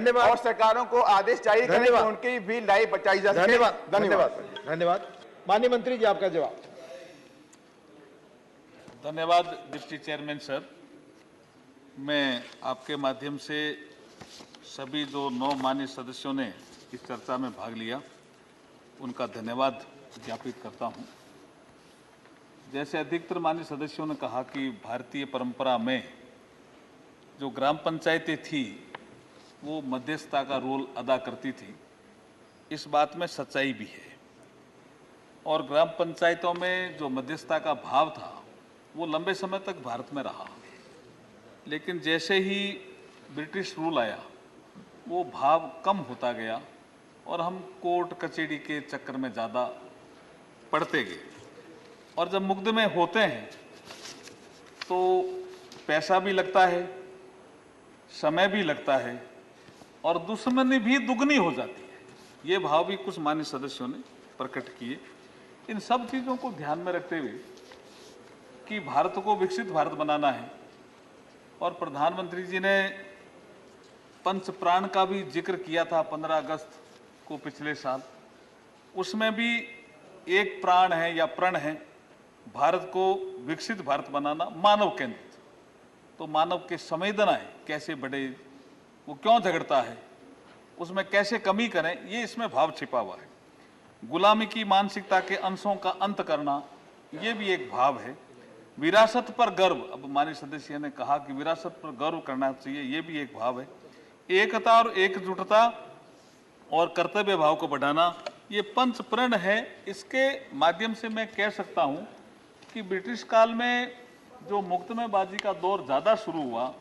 धन्यवाद। और सरकारों को आदेश जारी करें कि उनकी भी लाइफ बचाई जा सके। धन्यवाद। धन्यवाद। माननीय मंत्री जी, आपका जवाब। धन्यवाद डिप्टी चेयरमैन सर। मैं आपके माध्यम से सभी जो 9 माननीय सदस्यों ने इस चर्चा में भाग लिया उनका धन्यवाद ज्ञापित करता हूं। जैसे अधिकतर माननीय सदस्यों ने कहा कि भारतीय परंपरा में जो ग्राम पंचायतें थी वो मध्यस्थता का रोल अदा करती थी, इस बात में सच्चाई भी है। और ग्राम पंचायतों में जो मध्यस्थता का भाव था वो लंबे समय तक भारत में रहा, लेकिन जैसे ही ब्रिटिश रूल आया वो भाव कम होता गया और हम कोर्ट कचहरी के चक्कर में ज़्यादा पड़ते गए। और जब मुकदमे होते हैं तो पैसा भी लगता है, समय भी लगता है और दुश्मनी भी दुगनी हो जाती है। ये भाव भी कुछ माननीय सदस्यों ने प्रकट किए। इन सब चीज़ों को ध्यान में रखते हुए कि भारत को विकसित भारत बनाना है और प्रधानमंत्री जी ने पंच प्राण का भी जिक्र किया था 15 अगस्त को पिछले साल। उसमें भी एक प्राण है या प्रण है भारत को विकसित भारत बनाना, मानव केंद्रित। तो मानव के संवेदनाएं कैसे बढ़े, वो क्यों झगड़ता है, उसमें कैसे कमी करें, ये इसमें भाव छिपा हुआ है। गुलामी की मानसिकता के अंशों का अंत करना, ये भी एक भाव है। विरासत पर गर्व, अब माननीय सदस्य ने कहा कि विरासत पर गर्व करना चाहिए, ये भी एक भाव है। एकता और एकजुटता और कर्तव्य भाव को बढ़ाना, ये पंच प्रण है। इसके माध्यम से मैं कह सकता हूं कि ब्रिटिश काल में जो मुकदमेबाजी का दौर ज़्यादा शुरू हुआ,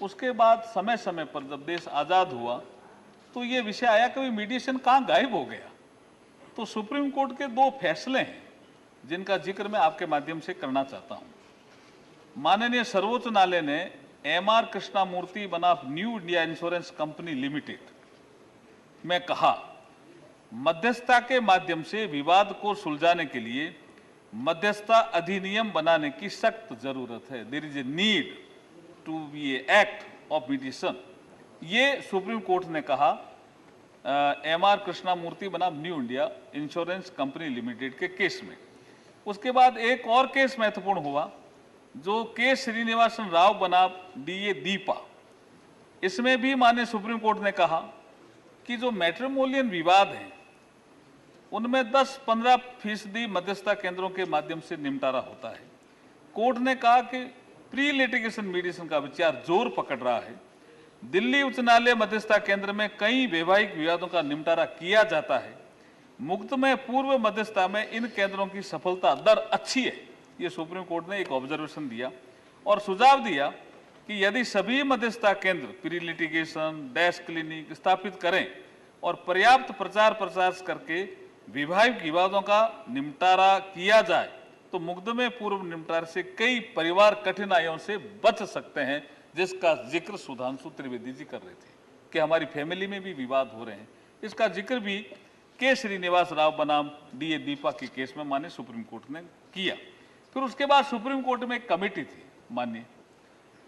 उसके बाद समय समय पर जब देश आज़ाद हुआ तो ये विषय आया कि मीडिएशन कहाँ गायब हो गया। तो सुप्रीम कोर्ट के 2 फैसले हैं जिनका जिक्र मैं आपके माध्यम से करना चाहता हूं। माननीय सर्वोच्च न्यायालय ने एमआर कृष्णामूर्ति बनाम New India Insurance Company limited में कहा, मध्यस्थता के माध्यम से विवाद को सुलझाने के लिए मध्यस्थता अधिनियम बनाने की सख्त जरूरत है। There is a need to be a act of mediation. ये सुप्रीम कोर्ट ने कहा एमआर कृष्णामूर्ति बनाम New India Insurance Company Limited के केस में। उसके बाद एक और केस महत्वपूर्ण हुआ जो के श्रीनिवासन राव बनाम डीए दीपा। इसमें भी माननीय सुप्रीम कोर्ट ने कहा कि जो मैट्रिमोनियल विवाद हैं उनमें 10-15% मध्यस्थता केंद्रों के माध्यम से निपटारा होता है। कोर्ट ने कहा कि प्री लिटिगेशन मीडिएशन का विचार जोर पकड़ रहा है। दिल्ली उच्च न्यायालय मध्यस्थता केंद्र में कई वैवाहिक विवादों का निपटारा किया जाता है। मुकदमे पूर्व मध्यस्थता में इन केंद्रों की सफलता दर अच्छी है। ये सुप्रीम कोर्ट ने एक ऑब्जर्वेशन दिया और सुझाव दिया कि यदि सभी मध्यस्थता केंद्र प्री लिटिगेशन डेस्क क्लिनिक स्थापित करें और पर्याप्त प्रचार प्रसार करके वैवाहिक विवादों का निपटारा किया जाए तो मुकदमे पूर्व निपटारे से कई परिवार कठिनाइयों से बच सकते हैं, जिसका जिक्र सुधांशु त्रिवेदी जी कर रहे थे कि हमारी फैमिली में भी विवाद हो रहे हैं। इसका जिक्र भी के श्रीनिवास राव बनाम डीए दीपा के केस में माननीय सुप्रीम कोर्ट ने किया। फिर उसके बाद सुप्रीम कोर्ट में एक कमेटी थी माननीय,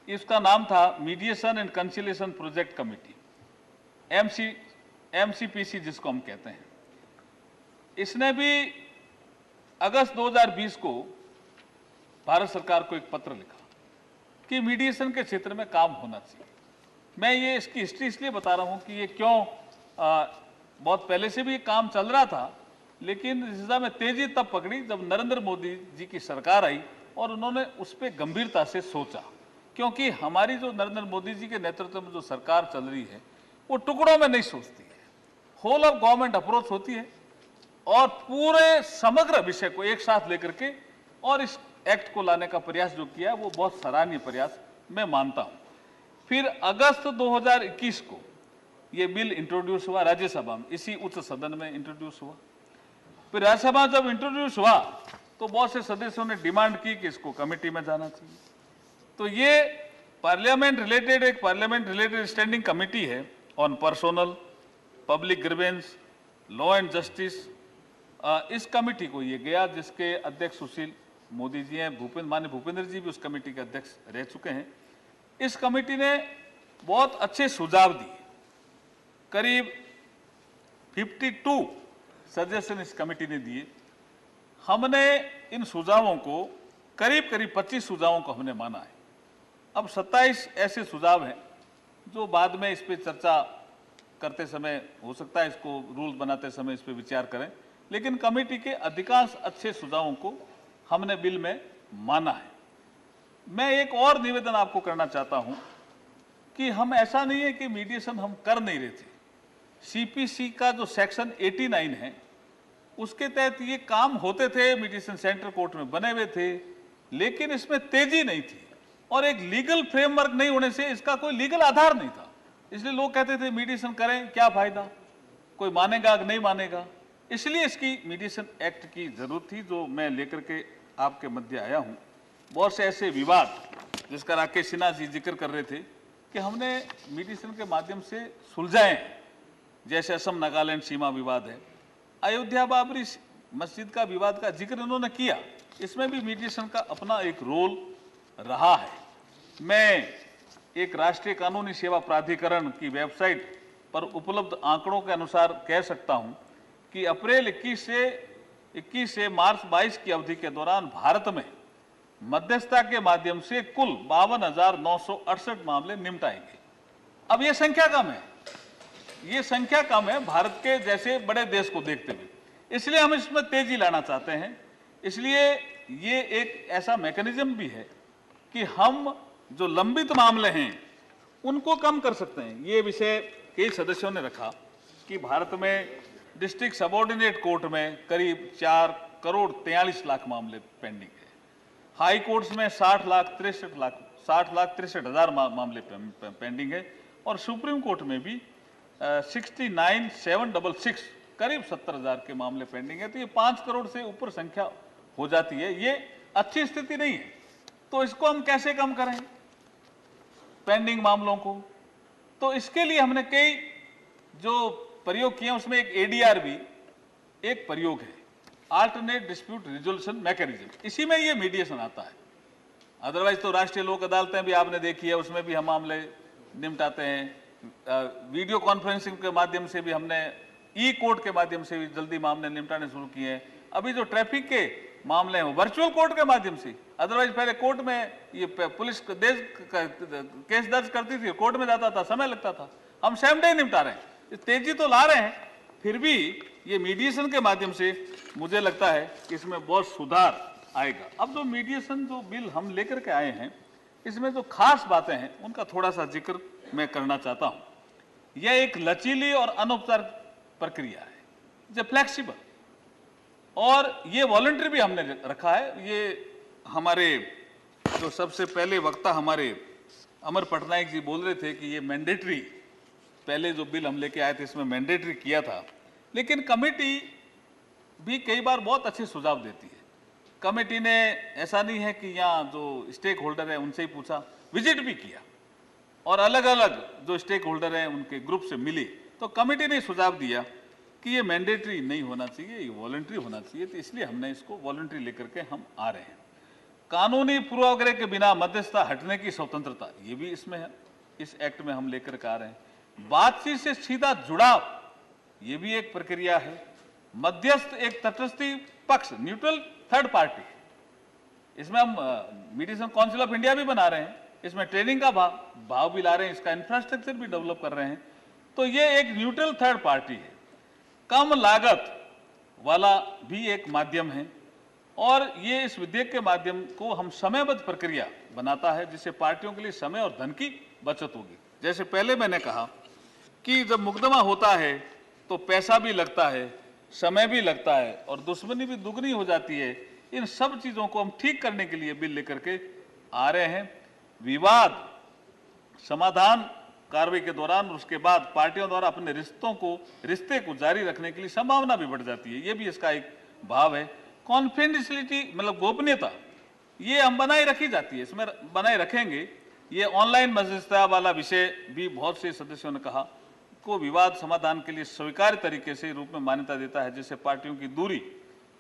इसका नाम था mediation and conciliation project committee, MCPC जिसको हम कहते हैं। इसने भी अगस्त 2020 को भारत सरकार को एक पत्र लिखा कि मीडिएशन के क्षेत्र में काम होना चाहिए। मैं ये इसकी हिस्ट्री इसलिए बता रहा हूँ कि ये क्यों बहुत पहले से भी ये काम चल रहा था, लेकिन इस दिशा में तेजी तब पकड़ी जब नरेंद्र मोदी जी की सरकार आई और उन्होंने उस पर गंभीरता से सोचा। क्योंकि हमारी जो नरेंद्र मोदी जी के नेतृत्व में जो सरकार चल रही है वो टुकड़ों में नहीं सोचती है, होल ऑफ गवर्नमेंट अप्रोच होती है और पूरे समग्र विषय को एक साथ लेकर के और इस एक्ट को लाने का प्रयास जो किया वो बहुत सराहनीय प्रयास मैं मानता हूं। फिर अगस्त 2021 को ये बिल इंट्रोड्यूस हुआ राज्यसभा में, इसी उच्च सदन में इंट्रोड्यूस हुआ। फिर राज्यसभा जब इंट्रोड्यूस हुआ तो बहुत से सदस्यों ने डिमांड की कि इसको कमेटी में जाना चाहिए। तो ये पार्लियामेंट रिलेटेड स्टैंडिंग कमेटी है on personnel public grievance law and justice. इस कमेटी को ये गया जिसके अध्यक्ष सुशील मोदी जी हैं, माननीय भूपेंद्र जी भी उस कमेटी के अध्यक्ष रह चुके हैं। इस कमेटी ने बहुत अच्छे सुझाव दिए करीब 52 सजेशन इस कमेटी ने दिए। हमने इन सुझावों को करीब 25 सुझावों को हमने माना है। अब 27 ऐसे सुझाव हैं जो बाद में इस पे चर्चा करते समय हो सकता है इसको रूल बनाते समय इस पे विचार करें, लेकिन कमेटी के अधिकांश अच्छे सुझावों को हमने बिल में माना है। मैं एक और निवेदन आपको करना चाहता हूं कि हम ऐसा नहीं है कि मीडिएशन हम कर नहीं रहे थे। सीपीसी का जो सेक्शन 89 है उसके तहत ये काम होते थे, मीडिएशन सेंटर कोर्ट में बने हुए थे, लेकिन इसमें तेजी नहीं थी और एक लीगल फ्रेमवर्क नहीं होने से इसका कोई लीगल आधार नहीं था। इसलिए लोग कहते थे मीडिएशन करें क्या फायदा, कोई मानेगा कि नहीं मानेगा। इसलिए इसकी मीडिएशन एक्ट की जरूरत थी जो मैं लेकर के आपके मध्य आया हूं। बहुत से ऐसे विवाद जिसका राकेश सिन्हा जी जिक्र कर रहे थे कि हमने मीडिएशन के माध्यम से सुलझाए हैं, जैसे असम नागालैंड सीमा विवाद है, अयोध्या बाबरी मस्जिद का विवाद का जिक्र इन्होंने किया, इसमें भी मीडिएशन का अपना एक रोल रहा है। मैं एक राष्ट्रीय कानूनी सेवा प्राधिकरण की वेबसाइट पर उपलब्ध आंकड़ों के अनुसार कह सकता हूं कि अप्रैल 21 से मार्च 22 की अवधि के दौरान भारत में मध्यस्थता के माध्यम से कुल 52,968 मामले निपटाए गए। अब ये संख्या कम है, ये संख्या कम है भारत के जैसे बड़े देश को देखते हुए, इसलिए हम इसमें तेजी लाना चाहते हैं। इसलिए ये एक ऐसा मैकेनिज्म भी है कि हम जो लंबित मामले हैं उनको कम कर सकते हैं। ये विषय कई सदस्यों ने रखा कि भारत में डिस्ट्रिक्ट सबऑर्डिनेट कोर्ट में करीब 4,43,00,000 मामले पेंडिंग है, हाई कोर्ट्स में 60,63,00,000 मामले पेंडिंग है और सुप्रीम कोर्ट में भी 69,766 करीब 70,000 के मामले पेंडिंग है। तो ये 5 करोड़ से ऊपर संख्या हो जाती है। ये अच्छी स्थिति नहीं है, तो इसको हम कैसे कम करें पेंडिंग मामलों को? तो इसके लिए हमने कई जो प्रयोग किए, उसमें एक एडीआर भी एक प्रयोग है, अल्टरनेट डिस्प्यूट रिजोल्यूशन मैकेनिज्म। इसी में ये मीडिएशन आता है। अदरवाइज तो राष्ट्रीय लोक अदालतें भी आपने देखी है, उसमें भी हम मामले निपटाते हैं। वीडियो कॉन्फ्रेंसिंग के माध्यम से भी हमने ई कोर्ट के माध्यम से भी जल्दी मामले निपटाने शुरू किए हैं। अभी जो ट्रैफिक के मामले हैं वो वर्चुअल कोर्ट के माध्यम से, अदरवाइज पहले कोर्ट में ये पुलिस केस दर्ज करती थी, कोर्ट में जाता था, समय लगता था। हम सेम डे निपटा रहे हैं, तेजी तो ला रहे हैं, फिर भी ये मीडिएशन के माध्यम से मुझे लगता है कि इसमें बहुत सुधार आएगा। अब जो मीडिएशन जो बिल हम लेकर के आए हैं, इसमें जो खास बातें हैं उनका थोड़ा सा जिक्र मैं करना चाहता हूं। यह एक लचीली और अनौपचारिक प्रक्रिया है, जो फ्लेक्सिबल, और ये वॉलंटरी भी हमने रखा है। ये हमारे जो सबसे पहले वक्ता हमारे अमर पटनायक जी बोल रहे थे कि ये मैंडेटरी, पहले जो बिल हम लेके आए थे इसमें मैंडेटरी किया था, लेकिन कमेटी भी कई बार बहुत अच्छे सुझाव देती है। कमेटी ने ऐसा नहीं है कि यहाँ जो स्टेक होल्डर है उनसे ही पूछा, विजिट भी किया और अलग अलग जो स्टेक होल्डर हैं उनके ग्रुप से मिली, तो कमेटी ने सुझाव दिया कि ये मैंडेटरी नहीं होना चाहिए, ये वॉलंटरी होना चाहिए। तो इसलिए हमने इसको वॉलंटरी लेकर के हम आ रहे हैं। कानूनी पूर्वाग्रह के बिना मध्यस्थता हटने की स्वतंत्रता, ये भी इसमें है, इस एक्ट में हम लेकर के आ रहे हैं। बातचीत से सीधा जुड़ाव, ये भी एक प्रक्रिया है। मध्यस्थ एक तटस्थी पक्ष, न्यूट्रल थर्ड पार्टी, इसमें हम मीडिएशन काउंसिल ऑफ इंडिया भी बना रहे हैं, इसमें ट्रेनिंग का भाव भी ला रहे हैं, इसका इंफ्रास्ट्रक्चर भी डेवलप कर रहे हैं। तो ये एक न्यूट्रल थर्ड पार्टी है, कम लागत वाला भी एक माध्यम है, और ये इस विधेयक के माध्यम को हम समयबद्ध प्रक्रिया बनाता है, जिससे पार्टियों के लिए समय और धन की बचत होगी। जैसे पहले मैंने कहा कि जब मुकदमा होता है तो पैसा भी लगता है, समय भी लगता है और दुश्मनी भी दुगनी हो जाती है। इन सब चीजों को हम ठीक करने के लिए बिल लेकर के आ रहे हैं। विवाद समाधान कार्रवाई के दौरान उसके बाद पार्टियों द्वारा अपने रिश्ते को जारी रखने के लिए संभावना भी बढ़ जाती है, ये भी इसका एक भाव है। कॉन्फिडेंशियलिटी मतलब गोपनीयता, ये हम बनाए रखी जाती है, इसमें बनाए रखेंगे। ये ऑनलाइन मध्यस्थता वाला विषय भी बहुत से सदस्यों ने कहा को विवाद समाधान के लिए स्वीकार्य तरीके से रूप में मान्यता देता है, जिससे पार्टियों की दूरी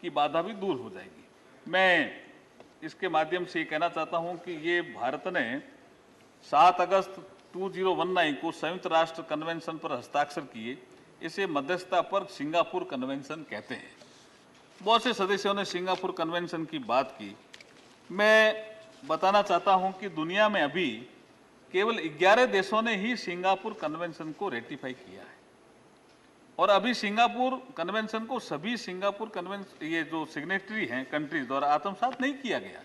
की बाधा भी दूर हो जाएगी। मैं इसके माध्यम से ये कहना चाहता हूं कि ये भारत ने 7 अगस्त 2019 को संयुक्त राष्ट्र कन्वेंशन पर हस्ताक्षर किए। इसे मध्यस्थता पर सिंगापुर कन्वेंशन कहते हैं। बहुत से सदस्यों ने सिंगापुर कन्वेंशन की बात की। मैं बताना चाहता हूं कि दुनिया में अभी केवल 11 देशों ने ही सिंगापुर कन्वेंशन को रेटिफाई किया है, और अभी सिंगापुर कन्वेंशन को सभी सिंगापुर कन्वेंशन ये जो सिग्नेटरी हैं कंट्रीज द्वारा आत्मसात नहीं किया गया।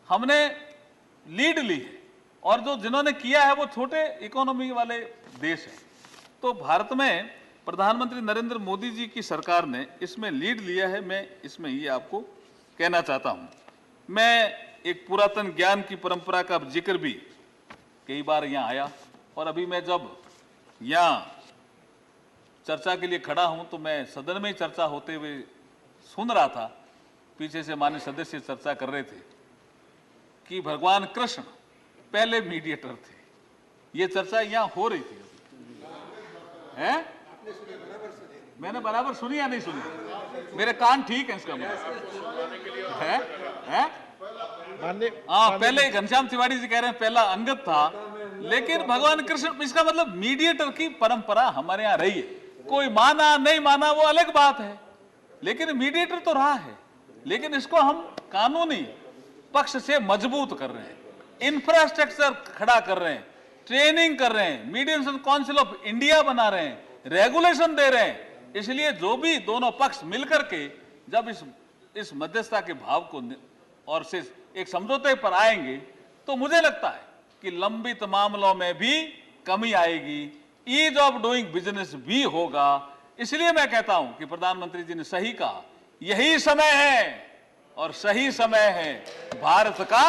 हमने लीड ली है, और जो जिन्होंने किया है वो छोटे इकोनॉमी वाले देश हैं। तो भारत में प्रधानमंत्री नरेंद्र मोदी जी की सरकार ने इसमें लीड लिया है। मैं इसमें ये आपको कहना चाहता हूं। मैं एक पुरातन ज्ञान की परंपरा का जिक्र भी कई बार यहाँ आया, और अभी मैं जब यहाँ चर्चा के लिए खड़ा हूं तो मैं सदन में ही चर्चा होते हुए सुन रहा था। पीछे से माननीय सदस्य चर्चा कर रहे थे कि भगवान कृष्ण पहले मीडिएटर थे। ये चर्चा यहाँ हो रही थी है? मैंने बराबर सुनी या नहीं सुनी? मेरे कान ठीक है इसका मतलब है? हाँ, पहले घनश्याम तिवारी जी कह रहे हैं पहला अंगद था, लेकिन भगवान कृष्ण, इसका मतलब मीडिएटर की परंपरा हमारे यहाँ रही है। कोई माना नहीं माना वो अलग बात है, लेकिन मीडिएटर तो रहा है। लेकिन इसको हम कानूनी पक्ष से मजबूत कर रहे हैं, इंफ्रास्ट्रक्चर खड़ा कर रहे हैं, ट्रेनिंग कर रहे हैं, मीडिएशन काउंसिल ऑफ इंडिया बना रहे हैं, रेगुलेशन दे रहे हैं। इसलिए जो भी दोनों पक्ष मिलकर के जब इस मध्यस्थता के भाव को और से एक समझौते पर आएंगे तो मुझे लगता है कि लंबित मामलों में भी कमी आएगी, ईज ऑफ डूइंग बिजनेस भी होगा। इसलिए मैं कहता हूं कि प्रधानमंत्री जी ने सही कहा, यही समय है और सही समय है, भारत का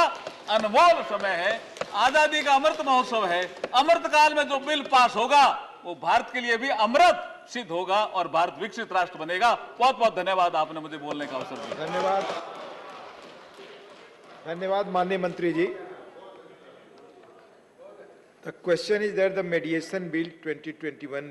अनमोल समय है, आजादी का अमृत महोत्सव है। अमृत काल में जो बिल पास होगा वो भारत के लिए भी अमृत सिद्ध होगा और भारत विकसित राष्ट्र बनेगा। बहुत बहुत धन्यवाद, आपने मुझे बोलने का अवसर दिया। धन्यवाद, धन्यवाद माननीय मंत्री जी। The question is that the mediation bill 2021